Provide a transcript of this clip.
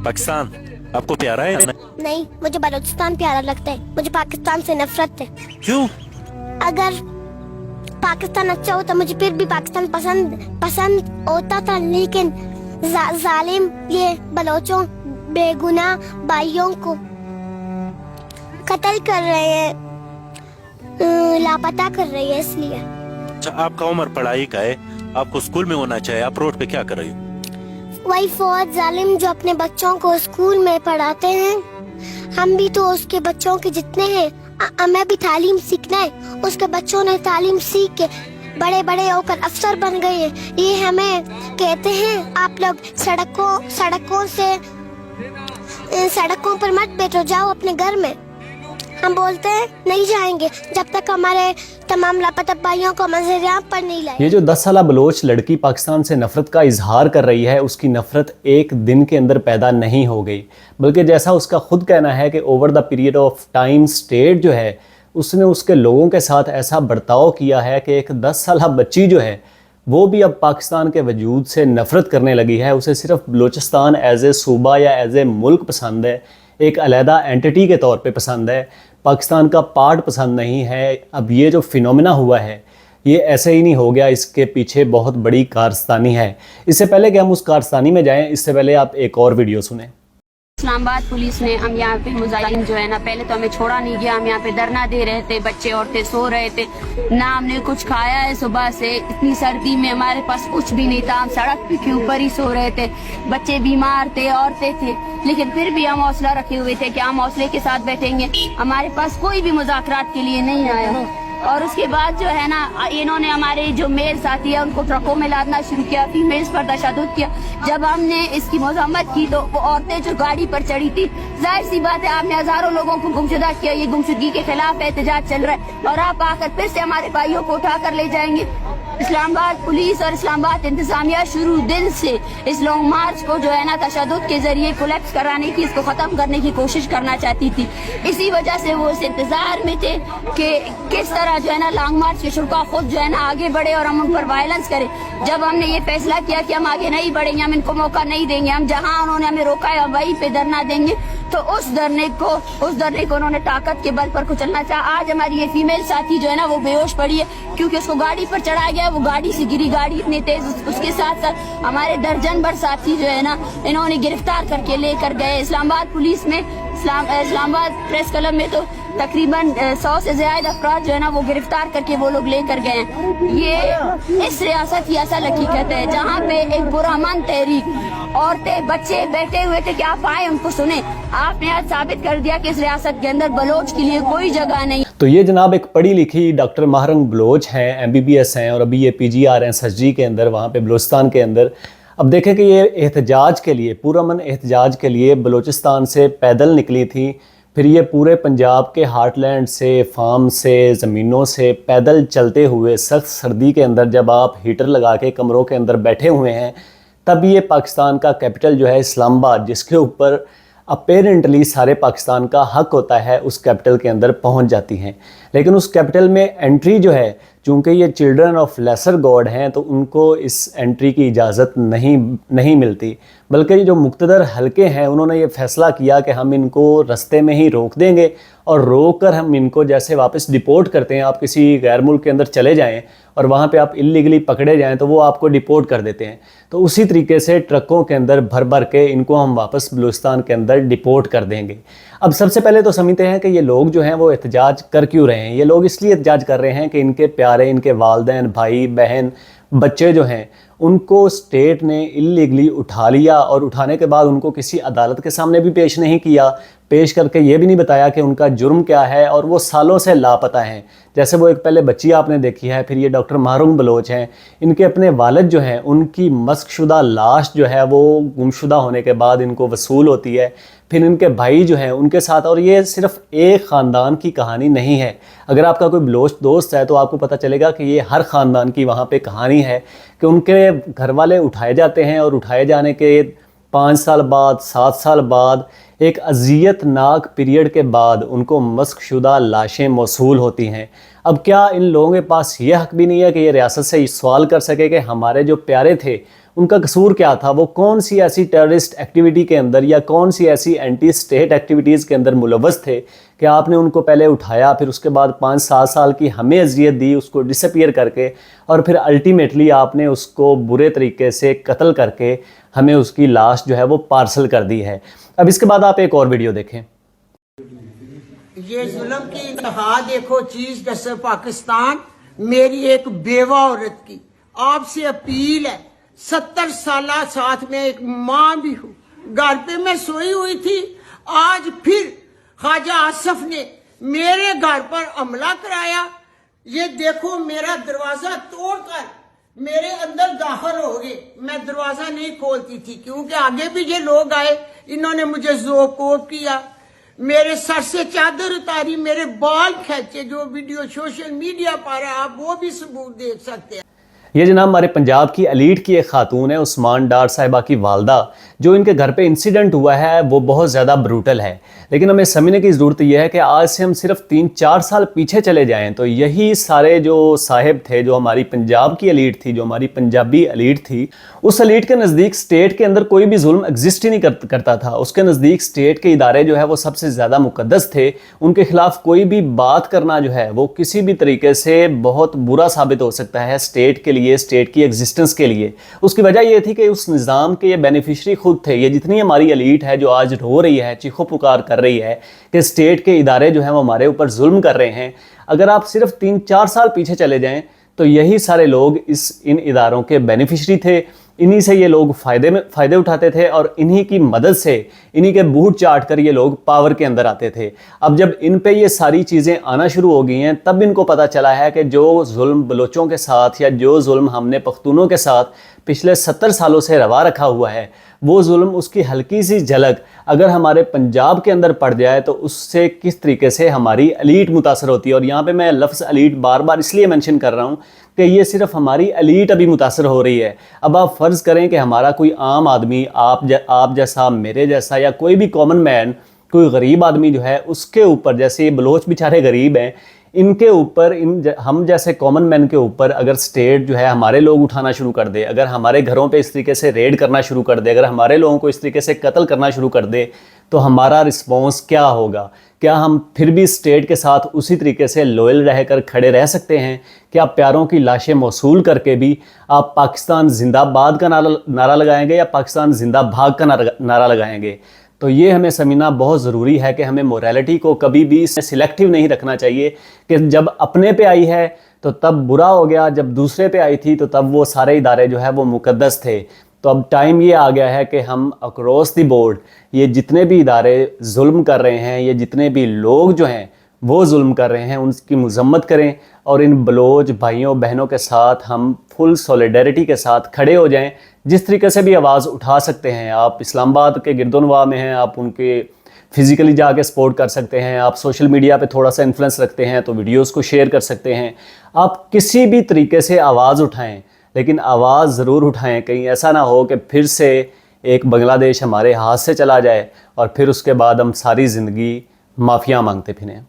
पाकिस्तान आपको प्यारा है? नहीं, मुझे बलूचिस्तान प्यारा लगता है। मुझे पाकिस्तान से नफरत है। क्यों? अगर पाकिस्तान अच्छा होता मुझे फिर भी पाकिस्तान पसंद होता था, लेकिन जालिम ये बलोचों बेगुनाह भाइयों को कत्ल कर रहे हैं, लापता कर रही है, इसलिए। अच्छा, आपका उम्र पढ़ाई का है, आपको स्कूल में होना चाहिए, आप रोड पे क्या कर रही हो? वही फौज जालिम जो अपने बच्चों को स्कूल में पढ़ाते हैं, हम भी तो उसके बच्चों के जितने हैं, हमें भी तालीम सीखना है। उसके बच्चों ने तालीम सीख के बड़े बड़े होकर अफसर बन गए हैं। ये हमें कहते हैं आप लोग सड़कों पर मत बैठो, जाओ अपने घर में। हम बोलते हैं नहीं जाएंगे जब तक हमारे तमाम लापता भाइयों को मंजर पर नहीं लाए। ये जो 10 साला बलोच लड़की पाकिस्तान से नफरत का इजहार कर रही है, उसकी नफरत एक दिन के अंदर पैदा नहीं हो गई, बल्कि जैसा उसका खुद कहना है कि over the period of time state जो है उसने उसके लोगों के साथ ऐसा बर्ताव किया है कि एक 10 साला बच्ची जो है वो भी अब पाकिस्तान के वजूद से नफरत करने लगी है। उसे सिर्फ बलूचिस्तान एज ए सूबा या एज ए मुल्क पसंद है, एक अलहदा एंटिटी के तौर पे पसंद है, पाकिस्तान का पार्ट पसंद नहीं है। अब ये जो फिनोमेना हुआ है ये ऐसे ही नहीं हो गया, इसके पीछे बहुत बड़ी कारस्तानी है। इससे पहले कि हम उस कारस्तानी में जाएं, इससे पहले आप एक और वीडियो सुनें। इस्लामाबाद पुलिस ने हम यहाँ पे मुजाहिदीन जो है ना, पहले तो हमें छोड़ा नहीं गया, हम यहाँ पे धरना दे रहे थे, बच्चे औरतें सो रहे थे, ना हमने कुछ खाया है सुबह से, इतनी सर्दी में हमारे पास कुछ भी नहीं था, हम सड़क के ऊपर ही सो रहे थे, बच्चे बीमार थे, औरतें थे, लेकिन फिर भी हम हौसला रखे हुए थे कि हम हौसले के साथ बैठेंगे। हमारे पास कोई भी मुज़ाकरात के लिए नहीं आया। और उसके बाद जो है ना, इन्होंने हमारे जो मेल साथी है उनको ट्रकों में लादना शुरू किया, फीमेल्स पर तशद्दुद किया। जब हमने इसकी मज़म्मत की तो वो औरतें जो गाड़ी पर चढ़ी थी, जाहिर सी बात है आपने हजारों लोगों को गुमशुदा किया, ये गुमशुदगी के खिलाफ एहतजाज चल रहा है, और आप आकर फिर से हमारे भाइयों को उठा कर ले जाएंगे। इस्लामाबाद पुलिस और इस्लामाबाद इंतजामिया शुरू दिन से इस लॉन्ग मार्च को जो है ना तशद्दुद के जरिए कोलैप्स कराने की, इसको खत्म करने की कोशिश करना चाहती थी। इसी वजह से वो इस इंतजार में थे कि किस तरह जो है ना लॉन्ग मार्च के शुरा खुद जो है ना आगे बढ़े और हम उन पर वायलेंस करें। जब हमने ये फैसला किया कि हम आगे नहीं बढ़ेंगे, हम इनको मौका नहीं देंगे, हम जहाँ उन्होंने हमें रोका है वहीं पे धरना देंगे, तो उस धरने को उन्होंने ताकत के बल पर कुचलना चाहा। आज हमारी ये फीमेल साथी जो है ना वो बेहोश पड़ी है, क्योंकि उसको गाड़ी पर चढ़ाया गया, वो गाड़ी से गिरी, गाड़ी इतनी तेज। उसके साथ साथ हमारे दर्जन भर साथी जो है ना इन्होंने गिरफ्तार करके लेकर गए। इस्लामाबाद पुलिस में, इस्लामाबाद प्रेस क्लब में तो तकरीबन 100 से ज्यादा अफराद जो है ना वो गिरफ्तार करके वो लोग लेकर गए हैं। ये इस रियासत की असल हकीकत है, जहाँ पे एक पुरअमन तहरीक, औरतें बच्चे बैठे हुए थे कि आप आए उनको सुने। आपने आज साबित कर दिया कि इस रियासत के अंदर बलोच के लिए कोई जगह नहीं। तो ये जनाब एक पढ़ी लिखी डॉक्टर महरंग बलोच हैं, MBBS हैं, और अभी ये PGR हैं SSG के अंदर, वहाँ पे बलूचिस्तान के अंदर। अब देखें कि ये एहतजाज के लिए, पुरअमन एहतजाज के लिए बलूचिस्तान से पैदल निकली थी, फिर ये पूरे पंजाब के हार्टलैंड से, फार्म से, ज़मीनों से पैदल चलते हुए सख्त सर्दी के अंदर, जब आप हीटर लगा के कमरों के अंदर बैठे हुए हैं, तब ये पाकिस्तान का कैपिटल जो है इस्लामाबाद, जिसके ऊपर अपेरेंटली सारे पाकिस्तान का हक होता है, उस कैपिटल के अंदर पहुंच जाती हैं। लेकिन उस कैपिटल में एंट्री जो है, चूँकि ये चिल्ड्रन ऑफ लेसर गॉड हैं, तो उनको इस एंट्री की इजाज़त नहीं मिलती, बल्कि जो मुक्तदर हलके हैं उन्होंने ये फ़ैसला किया कि हम इनको रास्ते में ही रोक देंगे, और रोक कर हम इनको जैसे वापस डिपोर्ट करते हैं, आप किसी गैर मुल्क के अंदर चले जाएं और वहाँ पे आप इल्लीगली पकड़े जाएं तो वो आपको डिपोर्ट कर देते हैं, तो उसी तरीके से ट्रकों के अंदर भर भर के इनको हम वापस बलूचिस्तान के अंदर डिपोर्ट कर देंगे। अब सबसे पहले तो समझते हैं कि ये लोग जो हैं वो एहतजाज कर क्यों रहे हैं। ये लोग इसलिए एहतजाज कर रहे हैं कि इनके प्यारे, इनके वालिदैन, भाई बहन, बच्चे जो हैं उनको स्टेट ने इल्लीगली उठा लिया, और उठाने के बाद उनको किसी अदालत के सामने भी पेश नहीं किया, पेश करके ये भी नहीं बताया कि उनका जुर्म क्या है, और वो सालों से लापता हैं। जैसे वो एक पहले बच्ची आपने देखी है, फिर ये डॉक्टर महरंग बलोच हैं, इनके अपने वालिद जो हैं उनकी मस्कशुदा लाश जो है वो गुमशुदा होने के बाद इनको वसूल होती है, फिर इनके भाई जो हैं उनके साथ। और ये सिर्फ एक ख़ानदान की कहानी नहीं है, अगर आपका कोई बलोच दोस्त है तो आपको पता चलेगा कि ये हर ख़ानदान की वहाँ पे कहानी है कि उनके घर वाले उठाए जाते हैं, और उठाए जाने के 5 साल बाद, 7 साल बाद, एक अज़ियतनाक पीरियड के बाद उनको मस्कशुदा लाशें मौसूल होती हैं। अब क्या इन लोगों के पास ये हक भी नहीं है कि ये रियासत से सवाल कर सके कि हमारे जो प्यारे थे ان کا قصور کیا تھا, وہ کون سی ایسی ٹیررسٹ ایکٹیویٹی کے اندر یا کون سی ایسی اینٹی اسٹیٹ ایکٹیویٹیز کے اندر ملوث تھے کہ آپ نے ان کو پہلے اٹھایا, پھر اس کے بعد 5-7 سال کی ہمیں اذیت دی اس کو ڈس اپیئر کر کے, اور پھر الٹیمیٹلی آپ نے اس کو برے طریقے سے قتل کر کے ہمیں اس کی لاش جو ہے وہ پارسل کر دی ہے. اب اس کے بعد آپ ایک اور ویڈیو دیکھیں. یہ ظلم کی انتہا دیکھو چیز جیسے پاکستان, میری ایک بیوہ عورت کی آپ سے اپیل ہے, 70 سالہ ساتھ میں ایک ماں بھی ہوں, گھر پہ میں سوئی ہوئی تھی, آج پھر خواجہ آصف نے میرے گھر پر حملہ کرایا. یہ دیکھو میرا دروازہ توڑ کر میرے اندر داخل ہو گئے. میں دروازہ نہیں کھولتی تھی کیونکہ آگے بھی یہ لوگ آئے, انہوں نے مجھے ذوق کیا, میرے سر سے چادر اتاری, میرے بال کھینچے. جو ویڈیو سوشل میڈیا پر ہے آپ وہ بھی ثبوت دیکھ سکتے ہیں. یہ جناب ہمارے پنجاب کی ایلیٹ کی ایک خاتون ہے, عثمان ڈار صاحبہ کی والدہ. جو ان کے گھر پہ انسیڈنٹ ہوا ہے وہ بہت زیادہ بروٹل ہے, لیکن ہمیں سمجھنے کی ضرورت یہ ہے کہ آج سے ہم صرف 3-4 سال پیچھے چلے جائیں تو یہی سارے جو صاحب تھے, جو ہماری پنجاب کی ایلیٹ تھی, جو ہماری پنجابی ایلیٹ تھی, اس ایلیٹ کے نزدیک سٹیٹ کے اندر کوئی بھی ظلم ایگزسٹ ہی نہیں کرتا تھا. اس کے نزدیک سٹیٹ کے ادارے جو ہے وہ سب سے زیادہ مقدس تھے. ان کے خلاف کوئی بھی بات کرنا جو ہے وہ کسی بھی طریقے سے بہت برا ثابت ہو سکتا ہے سٹیٹ کے لیے, سٹیٹ کی ایگزسٹنس کے لیے. اس کی وجہ یہ تھی کہ اس نظام کے یہ بینیفیشری خود تھے. یہ جتنی ہماری ایلیٹ ہے جو آج رو رہی ہے, چیخو پکار کر رہی ہے کہ سٹیٹ کے ادارے جو ہیں وہ ہمارے اوپر ظلم کر رہے ہیں, اگر آپ صرف 3-4 سال پیچھے چلے جائیں تو یہی سارے لوگ ان اداروں کے بینیفیشری تھے. انہی سے یہ لوگ فائدے اٹھاتے تھے اور انہی کی مدد سے, انہی کے بوٹ چاٹ کر یہ لوگ پاور کے اندر آتے تھے. اب جب ان پہ یہ ساری چیزیں آنا شروع ہو گئی ہیں تب ان کو پتہ چلا ہے کہ جو ظلم بلوچوں کے ساتھ یا جو ظلم ہم نے پختونوں کے ساتھ پچھلے 70 سالوں سے روا رکھا ہوا ہے, وہ ظلم اس کی ہلکی سی جھلک اگر ہمارے پنجاب کے اندر پڑ جائے تو اس سے کس طریقے سے ہماری ایلیٹ متاثر ہوتی ہے. اور یہاں پہ میں لفظ ایلیٹ بار بار اس لیے مینشن کر رہا ہوں کہ یہ صرف ہماری ایلیٹ ابھی متاثر ہو رہی ہے. اب آپ فرض کریں کہ ہمارا کوئی عام آدمی, آپ جیسا, میرے جیسا, یا کوئی بھی کامن مین, کوئی غریب آدمی جو ہے اس کے اوپر, جیسے یہ بلوچ بیچارے غریب ہیں, ان کے اوپر, ہم جیسے کامن مین کے اوپر اگر سٹیٹ جو ہے ہمارے لوگ اٹھانا شروع کر دے, اگر ہمارے گھروں پہ اس طریقے سے ریڈ کرنا شروع کر دے, اگر ہمارے لوگوں کو اس طریقے سے قتل کرنا شروع کر دے تو ہمارا رسپانس کیا ہوگا؟ کیا ہم پھر بھی سٹیٹ کے ساتھ اسی طریقے سے لوئل رہ کر کھڑے رہ سکتے ہیں؟ کیا پیاروں کی لاشیں موصول کر کے بھی آپ پاکستان زندہ باد کا نعرہ لگائیں گے یا پاکستان زندہ بھاگ کا نعرہ لگائیں گے؟ تو یہ ہمیں سمجھنا بہت ضروری ہے کہ ہمیں موریلٹی کو کبھی بھی سلیکٹیو نہیں رکھنا چاہیے کہ جب اپنے پہ آئی ہے تو تب برا ہو گیا, جب دوسرے پہ آئی تھی تو تب وہ سارے ادارے جو ہے وہ مقدس تھے. تو اب ٹائم یہ آ گیا ہے کہ ہم اکراس دی بورڈ یہ جتنے بھی ادارے ظلم کر رہے ہیں, یہ جتنے بھی لوگ جو ہیں وہ ظلم کر رہے ہیں, ان کی مذمت کریں اور ان بلوچ بھائیوں بہنوں کے ساتھ ہم فل سولیڈیرٹی کے ساتھ کھڑے ہو جائیں. جس طریقے سے بھی آواز اٹھا سکتے ہیں, آپ اسلام آباد کے گرد و نواح میں ہیں, آپ ان کے فزیکلی جا کے سپورٹ کر سکتے ہیں, آپ سوشل میڈیا پہ تھوڑا سا انفلوئنس رکھتے ہیں تو ویڈیوز کو شیئر کر سکتے ہیں. آپ کسی بھی طریقے سے آواز اٹھائیں, لیکن آواز ضرور اٹھائیں, کہیں ایسا نہ ہو کہ پھر سے ایک بنگلہ دیش ہمارے ہاتھ سے چلا جائے اور پھر اس کے بعد ہم ساری زندگی معافیاں مانگتے پھریں.